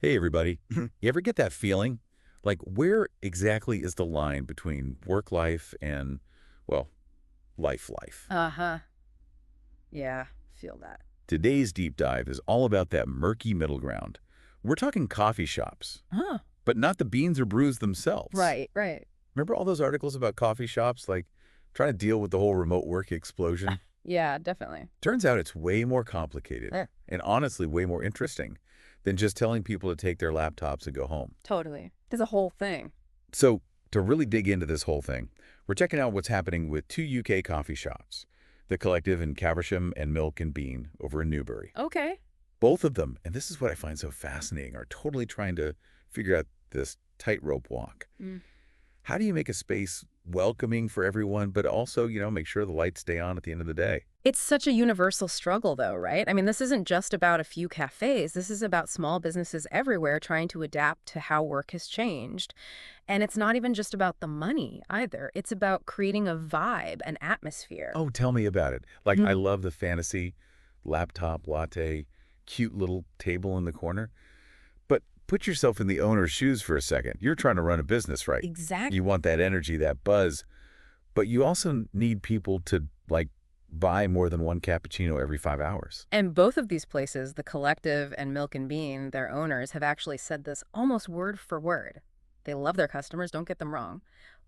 Hey, everybody. You ever get that feeling? Like, where exactly is the line between work life and, well, life? Uh-huh. Yeah, feel that. Today's deep dive is all about that murky middle ground. We're talking coffee shops, Huh. but not the beans or brews themselves. Right, right. Remember all those articles about coffee shops, like trying to deal with the whole remote work explosion? Yeah, definitely. Turns out it's way more complicated Eh, and honestly way more interesting than just telling people to take their laptops and go home. totally. There's a whole thing. So, to really dig into this whole thing, we're checking out what's happening with two UK coffee shops, the Collective in Caversham and Milk and Bean over in Newbury. Okay. Both of them, and this is what I find so fascinating, are totally trying to figure out this tightrope walk. Mm. How do you make a space welcoming for everyone, but also, make sure the lights stay on at the end of the day? It's such a universal struggle, though, right? I mean, this isn't just about a few cafes. This is about small businesses everywhere trying to adapt to how work has changed. And it's not even just about the money either. It's about creating a vibe, an atmosphere. Oh, tell me about it. Like, I Mhm. love the fantasy laptop latte, cute little table in the corner. But put yourself in the owner's shoes for a second. You're trying to run a business, right? Exactly. You want that energy, that buzz, but you also need people to, like, buy more than one cappuccino every 5 hours. And both of these places, the Collective and Milk and Bean, their owners, have actually said this almost word for word. They love their customers, don't get them wrong.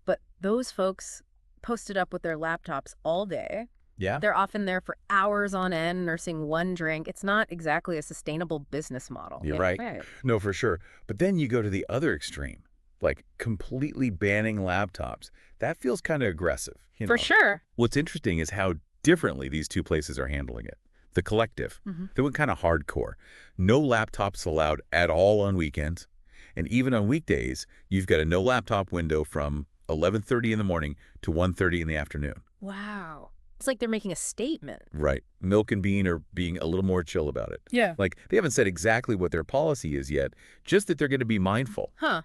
But those folks posted up with their laptops all day. Yeah? They're often there for hours on end, nursing one drink. It's not exactly a sustainable business model. You're Yeah. right. Right. No, for sure. But then you go to the other extreme, like completely banning laptops. That feels kind of aggressive, For sure. What's interesting is how differently these two places are handling it. The Collective, they went kind of hardcore. No laptops allowed at all on weekends. And even on weekdays, you've got a no laptop window from 11:30 in the morning to 1:30 in the afternoon. Wow. It's like they're making a statement. Right. Milk and Bean are being a little more chill about it. Yeah. Like, they haven't said exactly what their policy is yet, just that they're going to be mindful. Huh.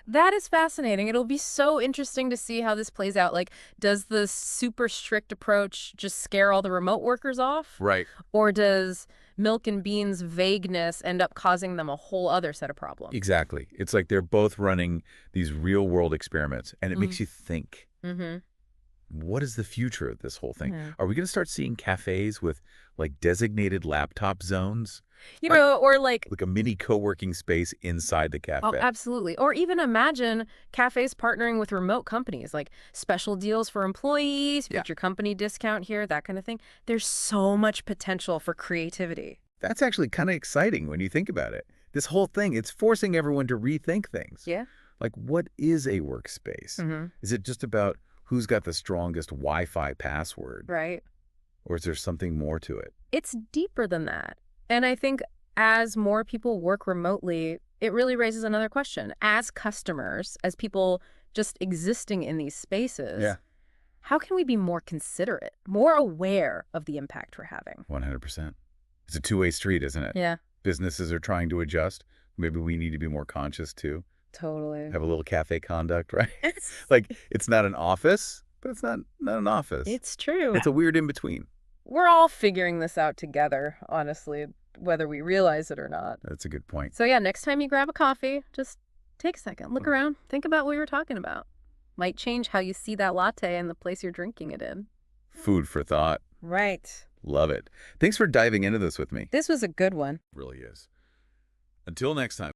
That is fascinating. It'll be so interesting to see how this plays out. Like, does the super strict approach just scare all the remote workers off? Right. Or does Milk and Bean's vagueness end up causing them a whole other set of problems? Exactly. It's like they're both running these real-world experiments, and it makes you think, Mm-hmm. what is the future of this whole thing? Yeah. Are we going to start seeing cafes with, like, designated laptop zones? You Like, know, or like, like a mini co-working space inside the oh, cafe. absolutely. Or even imagine cafes partnering with remote companies, like special deals for employees, Yeah. put your company discount here, that kind of thing. There's so much potential for creativity. That's actually kind of exciting when you think about it. This whole thing, it's forcing everyone to rethink things. Yeah. Like, what is a workspace? Mm-hmm. Is it just about who's got the strongest Wi-Fi password? Right. Or is there something more to it? It's deeper than that. And I think as more people work remotely, it really raises another question. As customers, as people just existing in these spaces, Yeah. how can we be more considerate, more aware of the impact we're having? 100%. It's a two-way street, isn't it? Yeah, Businesses are trying to adjust. Maybe we need to be more conscious, too. totally. Have a little cafe conduct, right? It's, Like, it's not an office, but it's not an office. it's true. It's a weird in-between. We're all figuring this out together, honestly, whether we realize it or not. That's a good point. So yeah, next time you grab a coffee, just take a second, look around, think about what we were talking about. Might change how you see that latte and the place you're drinking it in. Food for thought. Right. Love it. Thanks for diving into this with me. This was a good one. Really is. Until next time.